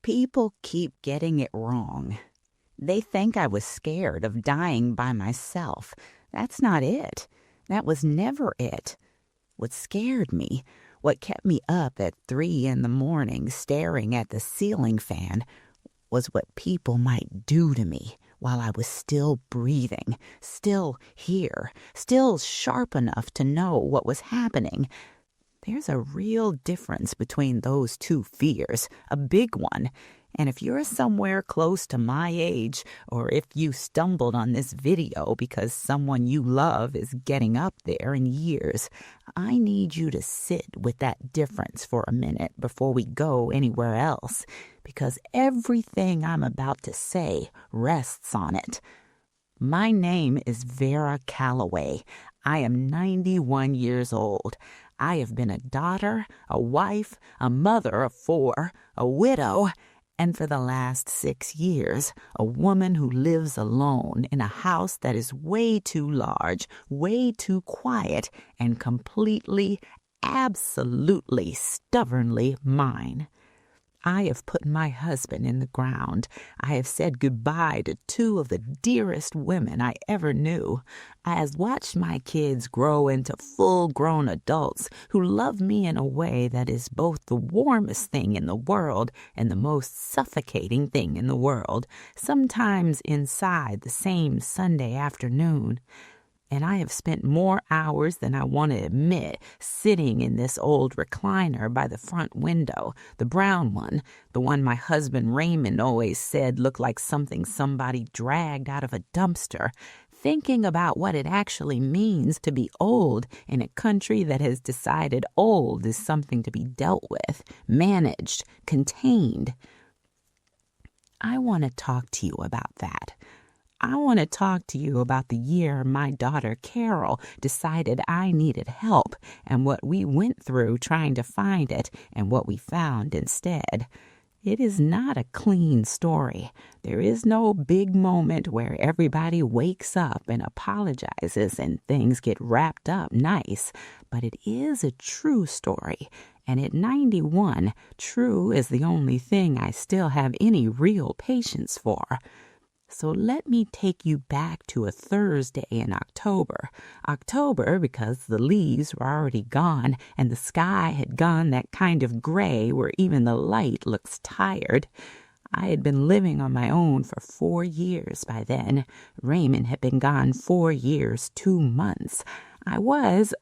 People keep getting it wrong. They think I was scared of dying by myself. That's not it. That was never it. What scared me, what kept me up at 3 a.m. staring at the ceiling fan, was what people might do to me while I was still breathing, still here, still sharp enough to know what was happening. There's a real difference between those two fears, a big one. And if you're somewhere close to my age, or if you stumbled on this video because someone you love is getting up there in years, I need you to sit with that difference for a minute before we go anywhere else, because everything I'm about to say rests on it. My name is Vera Calloway. I am 91 years old. I have been a daughter, a wife, a mother of 4, a widow, and for the last 6 years, a woman who lives alone in a house that is way too large, way too quiet, and completely, absolutely, stubbornly mine. I have put my husband in the ground. I have said goodbye to 2 of the dearest women I ever knew. I have watched my kids grow into full-grown adults who love me in a way that is both the warmest thing in the world and the most suffocating thing in the world, sometimes inside the same Sunday afternoon. And I have spent more hours than I want to admit sitting in this old recliner by the front window, the brown one, the one my husband Raymond always said looked like something somebody dragged out of a dumpster, thinking about what it actually means to be old in a country that has decided old is something to be dealt with, managed, contained. I want to talk to you about that. I want to talk to you about the year my daughter Carol decided I needed help and what we went through trying to find it and what we found instead. It is not a clean story. There is no big moment where everybody wakes up and apologizes and things get wrapped up nice, but it is a true story. And at 91, true is the only thing I still have any real patience for. So let me take you back to a Thursday in October. October because the leaves were already gone and the sky had gone that kind of gray where even the light looks tired. I had been living on my own for 4 years by then. Raymond had been gone 4 years, 2 months. I was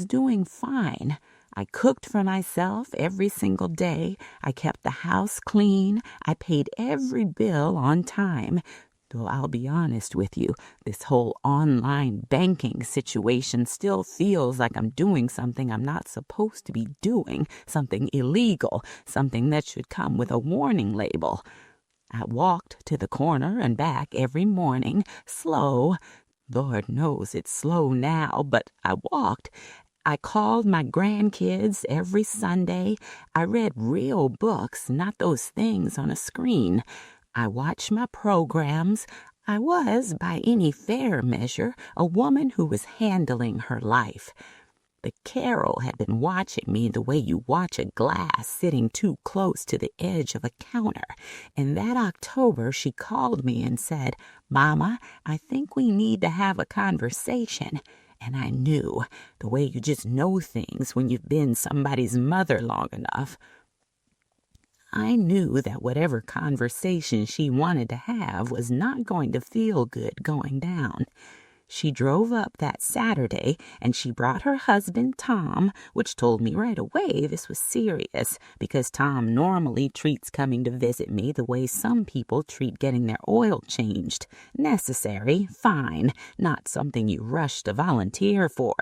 doing fine. I cooked for myself every single day. I kept the house clean. I paid every bill on time. Though I'll be honest with you, this whole online banking situation still feels like I'm doing something I'm not supposed to be doing, something illegal, something that should come with a warning label. I walked to the corner and back every morning, slow. Lord knows it's slow now, but I walked. I called my grandkids every Sunday. I read real books, not those things on a screen. I watched my programs. I was, by any fair measure, a woman who was handling her life. But Carol had been watching me the way you watch a glass sitting too close to the edge of a counter. And that October, she called me and said, "Mama, I think we need to have a conversation." And I knew, the way you just know things when you've been somebody's mother long enough. I knew that whatever conversation she wanted to have was not going to feel good going down. She drove up that Saturday, and she brought her husband, Tom, which told me right away this was serious, because Tom normally treats coming to visit me the way some people treat getting their oil changed. Necessary, fine, not something you rush to volunteer for.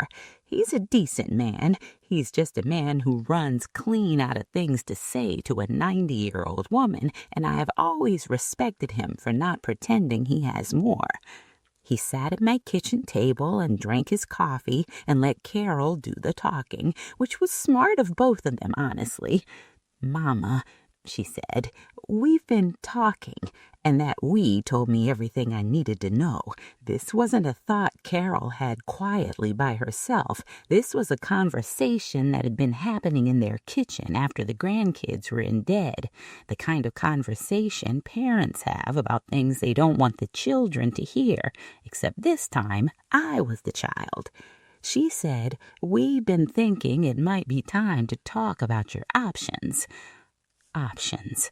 He's a decent man. He's just a man who runs clean out of things to say to a 90-year-old woman, and I have always respected him for not pretending he has more. He sat at my kitchen table and drank his coffee and let Carol do the talking, which was smart of both of them, honestly. "Mama, she said. "We've been talking, and that we told me everything I needed to know. This wasn't a thought Carol had quietly by herself. This was a conversation that had been happening in their kitchen after the grandkids were in bed. The kind of conversation parents have about things they don't want the children to hear, except this time I was the child. She said, "We've been thinking it might be time to talk about your options." Options.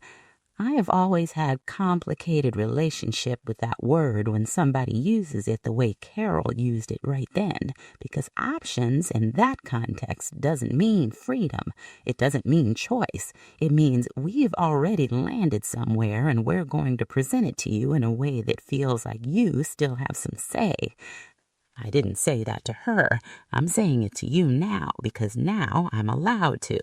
I have always had complicated relationship with that word when somebody uses it the way Carol used it right then, because options in that context doesn't mean freedom. It doesn't mean choice. It means we've already landed somewhere and we're going to present it to you in a way that feels like you still have some say. I didn't say that to her. I'm saying it to you now because now I'm allowed to.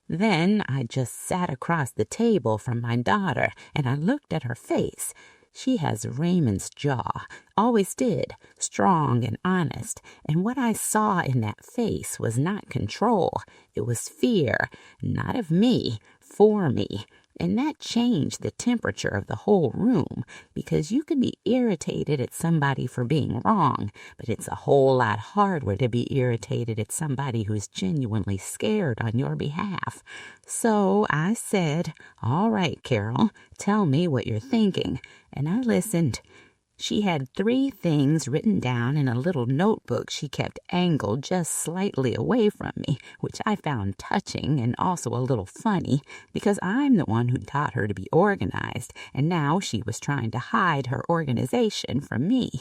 Then I just sat across the table from my daughter and I looked at her face. She has Raymond's jaw, always did, strong and honest, and what I saw in that face was not control. It was fear, not of me, for me. And that changed the temperature of the whole room, because you can be irritated at somebody for being wrong, but it's a whole lot harder to be irritated at somebody who's genuinely scared on your behalf. So I said, "All right, Carol, tell me what you're thinking." And I listened. She had 3 things written down in a little notebook she kept angled just slightly away from me, which I found touching and also a little funny, because I'm the one who taught her to be organized, and now she was trying to hide her organization from me.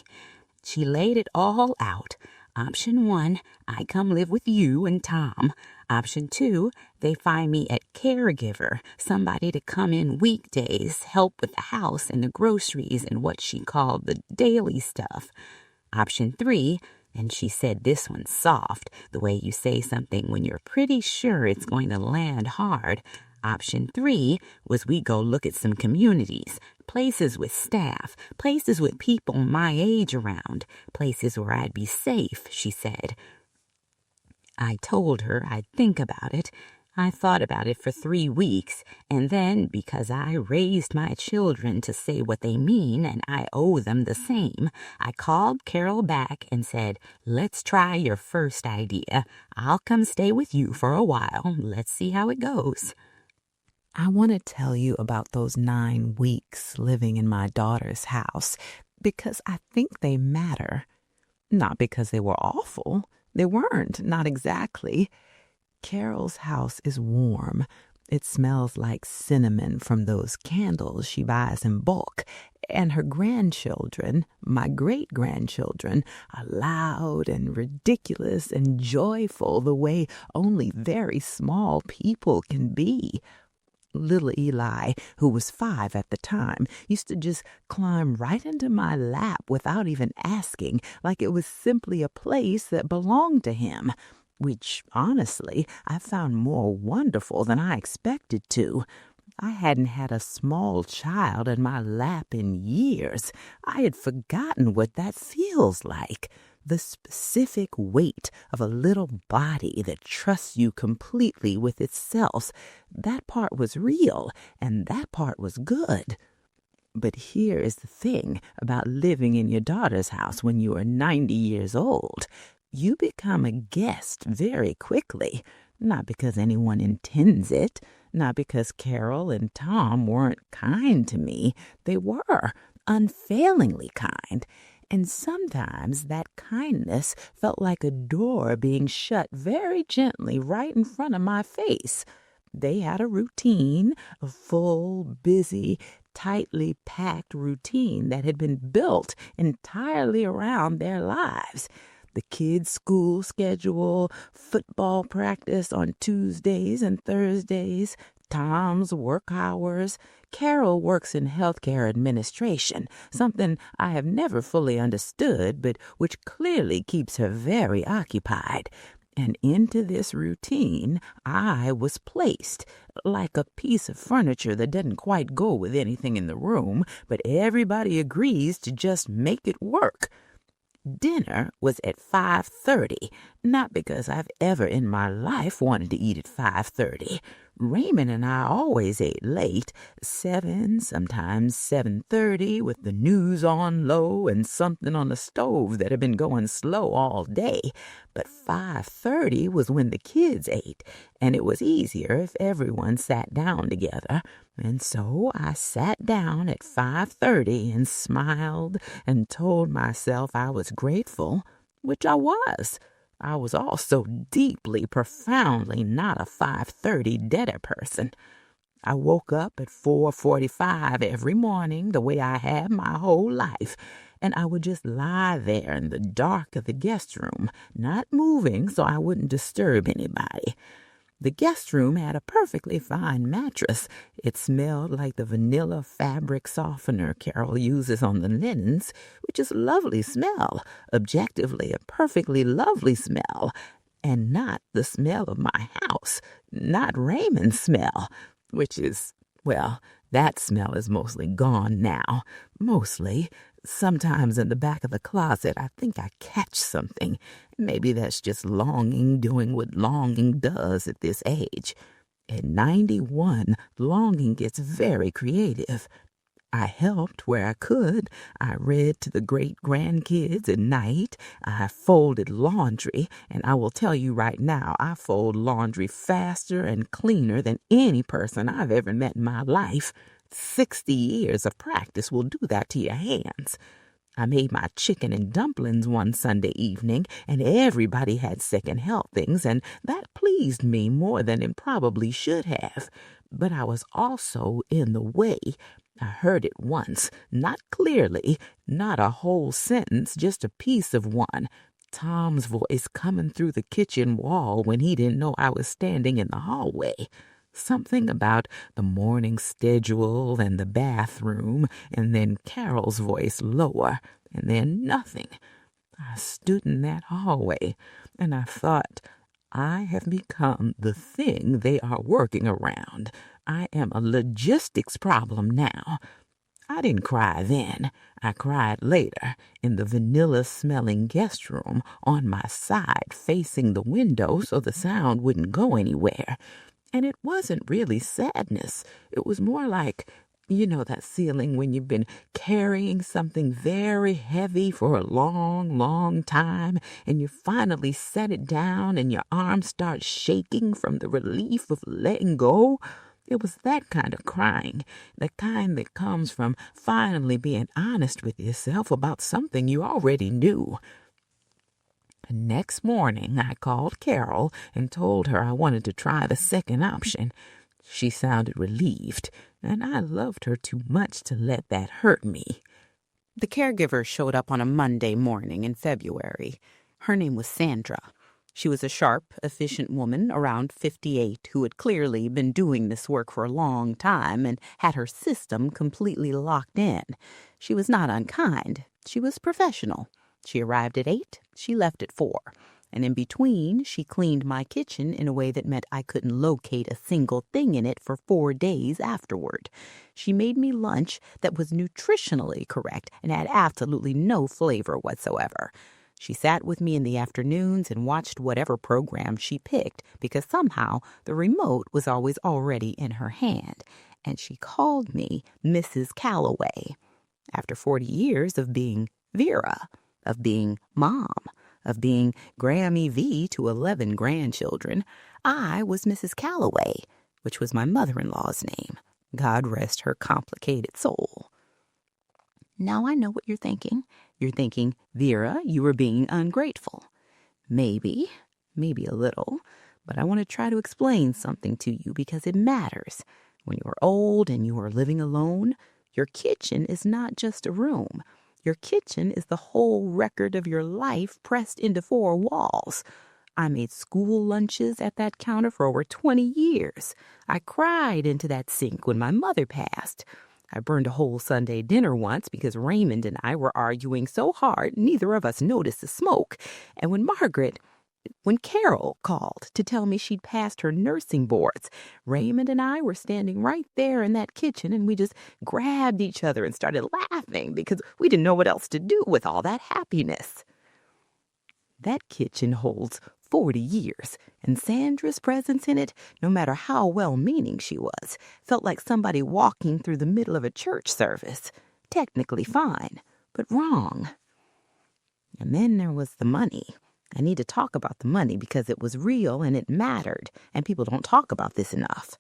She laid it all out. Option 1, I come live with you and Tom. Option 2, they find me at caregiver, somebody to come in weekdays, help with the house and the groceries and what she called the daily stuff. Option 3, and she said this one's soft, the way you say something when you're pretty sure it's going to land hard. Option 3 was we go look at some communities, places with staff, places with people my age around, places where I'd be safe, she said. I told her I'd think about it. I thought about it for 3 weeks, and then, because I raised my children to say what they mean and I owe them the same, I called Carol back and said, "Let's try your first idea. I'll come stay with you for a while. Let's see how it goes." I want to tell you about those 9 weeks living in my daughter's house because I think they matter. Not because they were awful. They weren't, not exactly. Carol's house is warm. It smells like cinnamon from those candles she buys in bulk. And her grandchildren, my great-grandchildren, are loud and ridiculous and joyful the way only very small people can be. Little Eli, who was 5 at the time, used to just climb right into my lap without even asking, like it was simply a place that belonged to him, which, honestly, I found more wonderful than I expected to. I hadn't had a small child in my lap in years. I had forgotten what that feels like. The specific weight of a little body that trusts you completely with itself. That part was real, and that part was good. But here is the thing about living in your daughter's house when you are 90 years old. You become a guest very quickly, not because anyone intends it, not because Carol and Tom weren't kind to me. They were, unfailingly kind. And sometimes that kindness felt like a door being shut very gently right in front of my face. They had a routine, a full, busy, tightly packed routine that had been built entirely around their lives. The kids' school schedule, football practice on Tuesdays and Thursdays, Tom's work hours. Carol works in healthcare administration, something I have never fully understood, but which clearly keeps her very occupied. And into this routine I was placed, like a piece of furniture that doesn't quite go with anything in the room, but everybody agrees to just make it work. Dinner was at 5:30, Not because I've ever in my life wanted to eat at 5:30. Raymond and I always ate late, 7, sometimes 7:30, with the news on low and something on the stove that had been going slow all day. But 5:30 was when the kids ate, and it was easier if everyone sat down together. And so I sat down at 5:30 and smiled and told myself I was grateful, which I was. I was also deeply, profoundly not a 5:30 deader person. I woke up at 4:45 every morning, the way I have my whole life, and I would just lie there in the dark of the guest room, not moving so I wouldn't disturb anybody. The guest room had a perfectly fine mattress. It smelled like the vanilla fabric softener Carol uses on the linens, which is a lovely smell, objectively a perfectly lovely smell, and not the smell of my house, not Raymond's smell, which is, well, that smell is mostly gone now. Mostly. Sometimes in the back of the closet, I think I catch something. Maybe that's just longing doing what longing does at this age. At 91, longing gets very creative. I helped where I could. I read to the great-grandkids at night. I folded laundry, and I will tell you right now, I fold laundry faster and cleaner than any person I've ever met in my life. 60 years of practice will do that to your hands. I made my chicken and dumplings one Sunday evening, and everybody had second helpings, and that pleased me more than it probably should have. But I was also in the way. I heard it once, not clearly, not a whole sentence, just a piece of one. Tom's voice coming through the kitchen wall when he didn't know I was standing in the hallway. Something about the morning schedule and the bathroom, and then Carol's voice lower, and then nothing. I stood in that hallway, and I thought, I have become the thing they are working around. I am a logistics problem now. I didn't cry then. I cried later in the vanilla-smelling guest room on my side facing the window so the sound wouldn't go anywhere. And it wasn't really sadness. It was more like, you know, that feeling when you've been carrying something very heavy for a long, long time, and you finally set it down and your arms start shaking from the relief of letting go. It was that kind of crying, the kind that comes from finally being honest with yourself about something you already knew. Next morning, I called Carol and told her I wanted to try the second option. She sounded relieved, and I loved her too much to let that hurt me. The caregiver showed up on a Monday morning in February. Her name was Sandra. She was a sharp, efficient woman around 58 who had clearly been doing this work for a long time and had her system completely locked in. She was not unkind. She was professional. She arrived at 8, she left at 4. And in between, she cleaned my kitchen in a way that meant I couldn't locate a single thing in it for 4 days afterward. She made me lunch that was nutritionally correct and had absolutely no flavor whatsoever. She sat with me in the afternoons and watched whatever program she picked because somehow the remote was always already in her hand. And she called me Mrs. Calloway. After 40 years of being Vera, of being Mom, of being Grammy V to 11 grandchildren, I was Mrs. Calloway, which was my mother-in-law's name. God rest her complicated soul. Now I know what you're thinking. You're thinking, Vera, you were being ungrateful. Maybe a little, but I want to try to explain something to you because it matters. When you're old and you are living alone, your kitchen is not just a room. Your kitchen is the whole record of your life pressed into 4 walls. I made school lunches at that counter for over 20 years. I cried into that sink when my mother passed. I burned a whole Sunday dinner once because Raymond and I were arguing so hard neither of us noticed the smoke. And when Carol called to tell me she'd passed her nursing boards, Raymond and I were standing right there in that kitchen, and we just grabbed each other and started laughing because we didn't know what else to do with all that happiness. That kitchen holds 40 years, and Sandra's presence in it, no matter how well-meaning she was, felt like somebody walking through the middle of a church service. Technically fine, but wrong. And then there was the money. I need to talk about the money because it was real and it mattered, and people don't talk about this enough.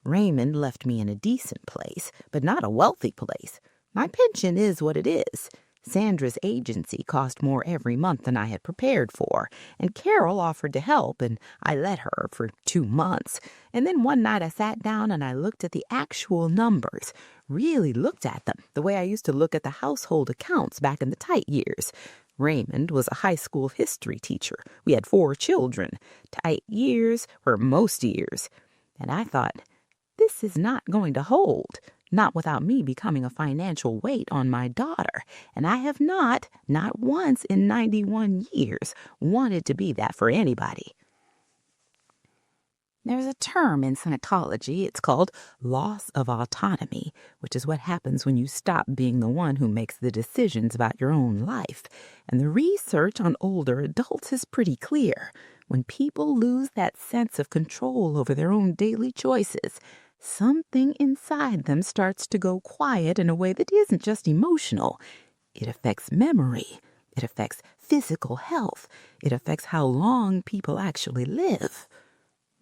Raymond left me in a decent place, but not a wealthy place. My pension is what it is. Sandra's agency cost more every month than I had prepared for, and Carol offered to help, and I let her for 2 months. And then one night I sat down and I looked at the actual numbers, really looked at them the way I used to look at the household accounts back in the tight years. Raymond was a high school history teacher. We had 4 children. Tight years were most years. And I thought, this is not going to hold, not without me becoming a financial weight on my daughter. And I have not once in 91 years, wanted to be that for anybody. There's a term in psychology. It's called loss of autonomy, which is what happens when you stop being the one who makes the decisions about your own life. And the research on older adults is pretty clear. When people lose that sense of control over their own daily choices, something inside them starts to go quiet in a way that isn't just emotional. It affects memory. It affects physical health. It affects how long people actually live.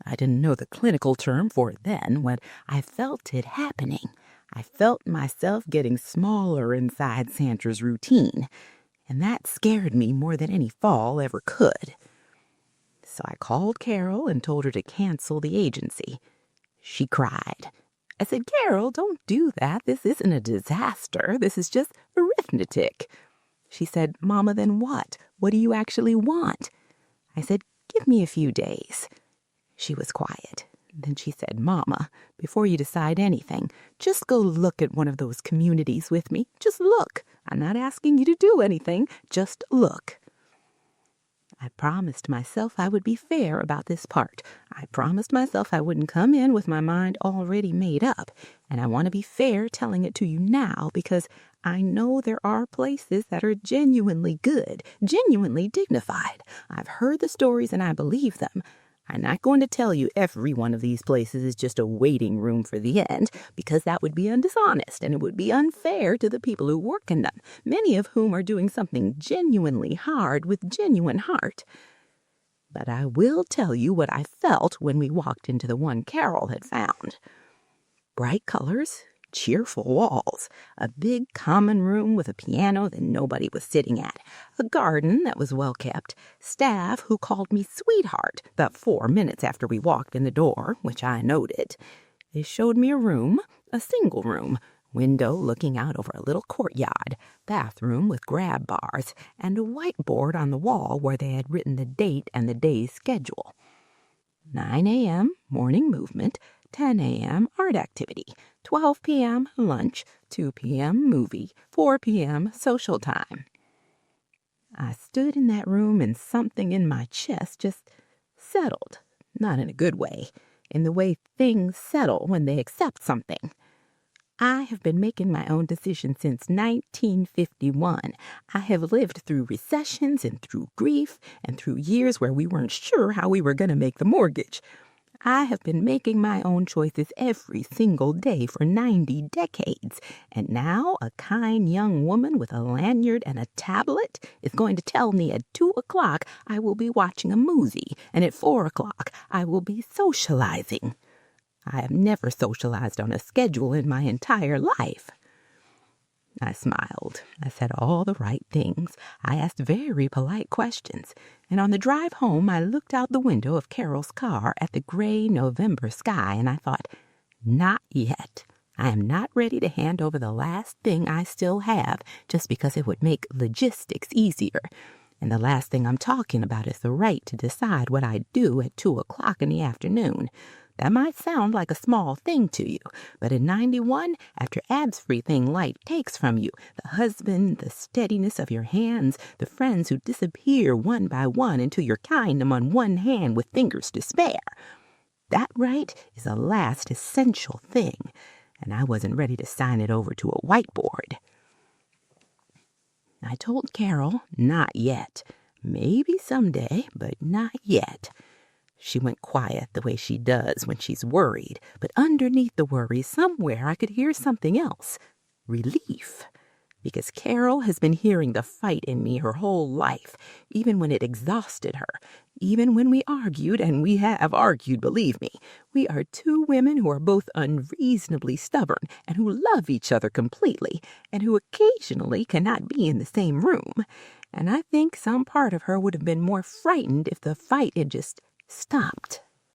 I didn't know the clinical term for it then. When I felt it happening, I felt myself getting smaller inside Sandra's routine, and that scared me more than any fall ever could. So I called Carol and told her to cancel the agency. She cried. I said, Carol, don't do that. This isn't a disaster. This is just arithmetic. She said, Mama, then what? What do you actually want? I said, give me a few days. She was quiet. Then she said, Mama, before you decide anything, just go look at one of those communities with me. Just look. I'm not asking you to do anything. Just look. I promised myself I would be fair about this part. I promised myself I wouldn't come in with my mind already made up. And I want to be fair telling it to you now because I know there are places that are genuinely good, genuinely dignified. I've heard the stories and I believe them. I'm not going to tell you every one of these places is just a waiting room for the end, because that would be dishonest and it would be unfair to the people who work in them, many of whom are doing something genuinely hard with genuine heart. But I will tell you what I felt when we walked into the one Carol had found. Bright colors, cheerful walls, a big common room with a piano that nobody was sitting at, a garden that was well kept, staff who called me sweetheart about 4 minutes after we walked in the door, which I noted. They showed me a room, a single room, window looking out over a little courtyard, bathroom with grab bars, and a whiteboard on the wall where they had written the date and the day's schedule. 9 a.m., morning movement, 10 a.m., art activity, 12 p.m., lunch, 2 p.m., movie, 4 p.m., social time. I stood in that room and something in my chest just settled, not in a good way, in the way things settle when they accept something. I have been making my own decisions since 1951. I have lived through recessions and through grief and through years where we weren't sure how we were going to make the mortgage. I have been making my own choices every single day for 90 decades, and now a kind young woman with a lanyard and a tablet is going to tell me at 2 o'clock I will be watching a movie, and at 4 o'clock I will be socializing. I have never socialized on a schedule in my entire life. I smiled. I said all the right things. I asked very polite questions. And on the drive home, I looked out the window of Carol's car at the gray November sky, and I thought, not yet. I am not ready to hand over the last thing I still have just because it would make logistics easier. And the last thing I'm talking about is the right to decide what I do at 2 o'clock in the afternoon. That might sound like a small thing to you, but in 91, after everything life takes from you, the husband, the steadiness of your hands, the friends who disappear one by one until you're kind them on one hand with fingers to spare, that right is a last essential thing, and I wasn't ready to sign it over to a whiteboard. I told Carol, not yet. Maybe someday, but not yet." She went quiet the way she does when she's worried, but underneath the worry somewhere I could hear something else. Relief. Because Carol has been hearing the fight in me her whole life, even when it exhausted her, even when we argued, and we have argued, believe me. We are two women who are both unreasonably stubborn and who love each other completely and who occasionally cannot be in the same room. And I think some part of her would have been more frightened if the fight had just stopped.